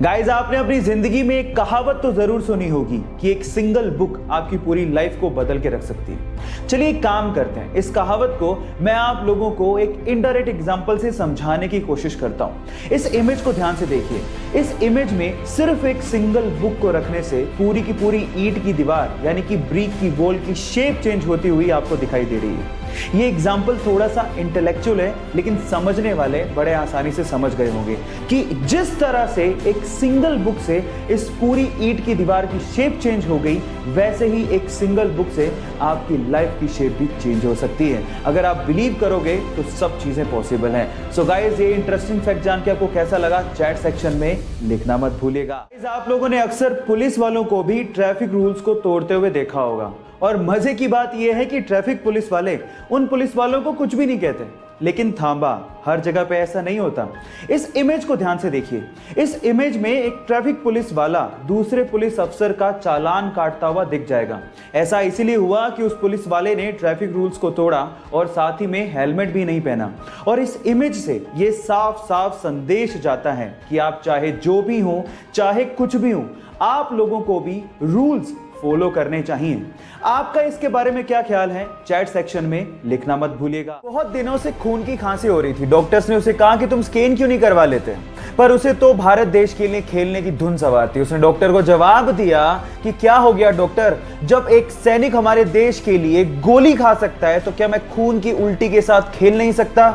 Guys, आपने अपनी जिंदगी में एक कहावत तो जरूर सुनी होगी कि एक सिंगल बुक आपकी पूरी लाइफ को बदल के रख सकती है। चलिए एक काम करते हैं, इस कहावत को मैं आप लोगों को एक इनडायरेक्ट एग्जांपल से समझाने की कोशिश करता हूं। इस इमेज को ध्यान से देखिए। इस इमेज में सिर्फ एक सिंगल बुक को रखने से पूरी की पूरी ईंट की दीवार यानी कि ब्रिक की वॉल की शेप चेंज होती हुई आपको दिखाई दे रही है। ये एग्जाम्पल थोड़ा सा इंटेलेक्चुअल है, लेकिन समझने वाले बड़े आसानी से समझ गए होंगे कि जिस तरह से एक सिंगल बुक से इस पूरी ईंट की दीवार की शेप चेंज हो गई, वैसे ही एक सिंगल बुक से आपकी लाइफ की शेप भी चेंज हो सकती है। अगर आप बिलीव करोगे तो सब चीजें पॉसिबल हैं। सो गाइस, ये इंटरेस्टिंग फैक्ट जान के आपको कैसा लगा, चैट सेक्शन में लिखना मत भूलिएगा। आप लोगों ने अक्सर पुलिस वालों को भी ट्रैफिक रूल्स को तोड़ते हुए देखा होगा, और मजे की बात यह है कि ट्रैफिक पुलिस वाले उन पुलिस वालों को कुछ भी नहीं कहते। लेकिन थांबा, हर जगह पे ऐसा नहीं होता। इस इमेज को ध्यान से देखिए। इस इमेज में एक ट्रैफिक पुलिस वाला दूसरे पुलिस अफसर का चालान काटता हुआ दिख जाएगा। ऐसा इसीलिए हुआ कि उस पुलिस वाले ने ट्रैफिक रूल्स को तोड़ा और साथ ही में हेलमेट भी नहीं पहना। और इस इमेज से ये साफ साफ संदेश जाता है कि आप चाहे जो भी हो, चाहे कुछ भी हो, आप लोगों को भी रूल्स फॉलो करने चाहिए। आपका इसके बारे में क्या ख्याल है, चैट सेक्शन में लिखना मत भूलिएगा। बहुत दिनों से खून की खांसी हो रही थी। डॉक्टर्स ने उसे कहा कि तुम स्कैन क्यों नहीं करवा लेते, पर उसे तो भारत देश के लिए खेलने की धुन सवार थी। उसने डॉक्टर को जवाब दिया कि क्या हो गया डॉक्टर, जब एक सैनिक हमारे देश के लिए गोली खा सकता है तो क्या मैं खून की उल्टी के साथ खेल नहीं सकता।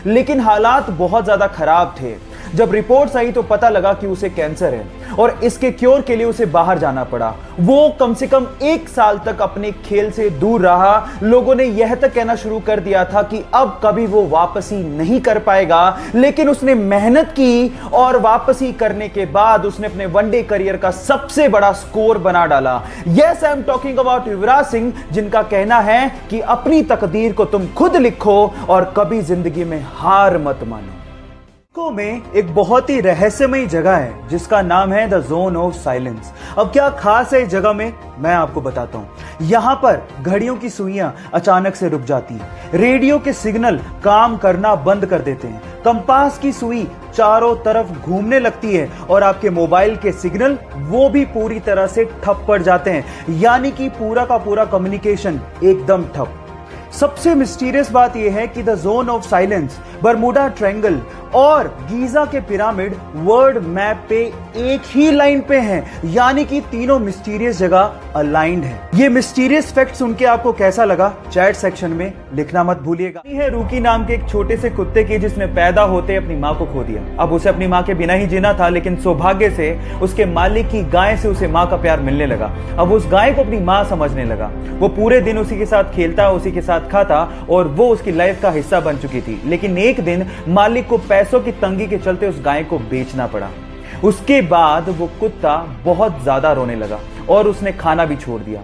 लेकिन हालात बहुत ज्यादा खराब थे। जब रिपोर्ट्स आई तो पता लगा कि उसे कैंसर है और इसके क्योर के लिए उसे बाहर जाना पड़ा। वो कम से कम 1 साल तक अपने खेल से दूर रहा। लोगों ने यह तक कहना शुरू कर दिया था कि अब कभी वो वापसी नहीं कर पाएगा, लेकिन उसने मेहनत की और वापसी करने के बाद उसने अपने वनडे करियर का सबसे बड़ा स्कोर बना डाला। Yes, I am talking about Yuvraj Singh, जिनका कहना है कि अपनी तकदीर को तुम खुद लिखो और कभी जिंदगी में हार मत मानो। में एक बहुत ही रहस्यमयी जगह है जिसका नाम है द जोन ऑफ साइलेंस। अब क्या खास है इस जगह में, मैं आपको बताता हूं। यहां पर घड़ियों की सुइयां अचानक से रुक जाती हैं, रेडियो के सिग्नल काम करना बंद कर देते हैं, कंपास की सुई चारों तरफ घूमने लगती है और आपके मोबाइल के सिग्नल वो भी पूरी तरह से ठप पड़ जाते हैं, यानी कि पूरा का पूरा कम्युनिकेशन एकदम ठप। सबसे मिस्टीरियस बात यह है कि the zone of silence, Bermuda triangle और गीजा के पिरामिड वर्ल्ड मैप पे एक ही लाइन पे हैं, यानी कि तीनों मिस्टीरियस जगह अलाइंड हैं। ये मिस्टीरियस फैक्ट सुन के आपको कैसा लगा, चैट सेक्शन में लिखना मत भूलिएगा। है रूकी नाम के एक छोटे से कुत्ते की जिसने पैदा होते अपनी मां को खो दिया। अब उसे अपनी मां के बिना ही जीना था, लेकिन सौभाग्य से उसके मालिक की गाय से उसे मां का प्यार मिलने लगा। अब उस गाय को अपनी मां समझने लगा। वो पूरे दिन उसी के साथ खेलता, उसी के साथ खाता और वो उसकी लाइफ का हिस्सा बन चुकी थी। लेकिन एक दिन मालिक को पैसों की तंगी के चलते उस गाय को बेचना पड़ा। उसके बाद वो कुत्ता बहुत ज्यादा रोने लगा और उसने खाना भी छोड़ दिया।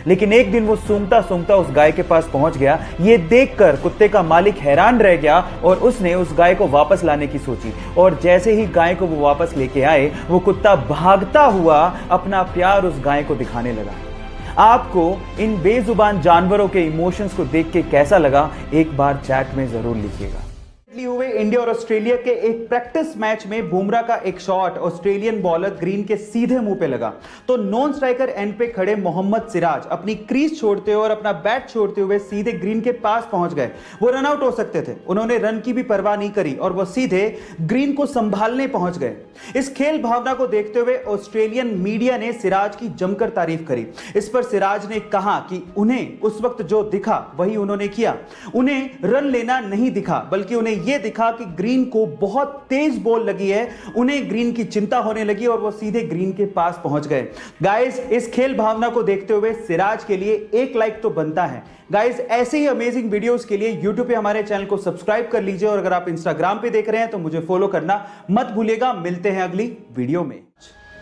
लेकिन एक दिन वो सूंघता सूंघता उस गाय के पास पहुंच गया। ये देखकर कुत्ते का मालिक हैरान रह गया और उसने उस गाय को वापस लाने की सोची। और जैसे ही गाय को वो वापस लेके आए, वो कुत्ता भागता हुआ अपना प्यार उस गाय को दिखाने लगा। आपको इन बेजुबान जानवरों के इमोशंस को देख के कैसा लगा, एक बार चैट में जरूर लिखिएगा। हुए इंडिया और ऑस्ट्रेलिया के एक प्रैक्टिस मैच में बुमराह का एक शॉट ऑस्ट्रेलियन बॉलर ग्रीन के सीधे मुंह पे लगा, तो नॉन स्ट्राइकर एंड पे खड़े मोहम्मद सिराज अपनी क्रीज छोड़ते हुए और अपना बैट छोड़ते हुए सीधे ग्रीन के पास पहुंच गए। वो रन आउट हो सकते थे, उन्होंने रन की भी परवाह नहीं करी और वो सीधे ग्रीन को संभालने पहुंच गए। इस खेल भावना को देखते हुए ऑस्ट्रेलियन मीडिया ने सिराज की जमकर तारीफ करी। इस पर सिराज ने कहा कि उन्हें उस वक्त जो दिखा वही उन्होंने किया। उन्हें रन लेना नहीं दिखा, बल्कि उन्हें यह दिखा कि ग्रीन को बहुत तेज बॉल लगी है। उन्हें ग्रीन की चिंता होने लगी और वो सीधे ग्रीन के पास पहुंच गए। गाइस, इस खेल भावना को देखते हुए सिराज के लिए एक लाइक तो बनता है। गाइस, ऐसे ही अमेजिंग वीडियोस के लिए यूट्यूब पे हमारे चैनल को सब्सक्राइब कर लीजिए और अगर आप इंस्टाग्राम पे देख रहे हैं तो मुझे फॉलो करना मत भूलिएगा। मिलते हैं अगली वीडियो में।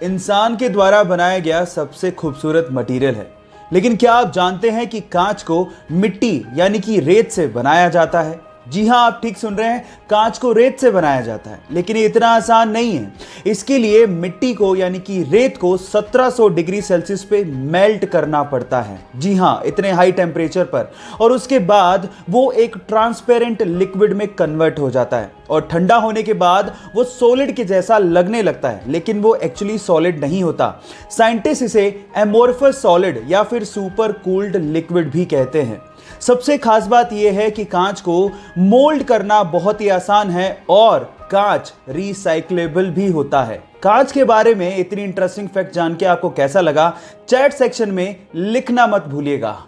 इंसान के द्वारा बनाया गया सबसे खूबसूरत मटेरियल है, लेकिन क्या आप जानते हैं कि कांच को मिट्टी यानी कि रेत से बनाया जाता है? जी हां, आप ठीक सुन रहे हैं, कांच को रेत से बनाया जाता है। लेकिन ये इतना आसान नहीं है। इसके लिए मिट्टी को यानी कि रेत को 1700 डिग्री सेल्सियस पे मेल्ट करना पड़ता है। जी हां, इतने हाई टेम्परेचर पर। और उसके बाद वो एक ट्रांसपेरेंट लिक्विड में कन्वर्ट हो जाता है और ठंडा होने के बाद वो सॉलिड के जैसा लगने लगता है, लेकिन वो एक्चुअली सॉलिड नहीं होता। साइंटिस्ट इसे एमोर्फस सॉलिड या फिर सुपर कूल्ड लिक्विड भी कहते हैं। सबसे खास बात यह है कि कांच को मोल्ड करना बहुत ही आसान है और कांच रिसाइक्लेबल भी होता है। कांच के बारे में इतनी इंटरेस्टिंग फैक्ट जान के आपको कैसा लगा, चैट सेक्शन में लिखना मत भूलिएगा।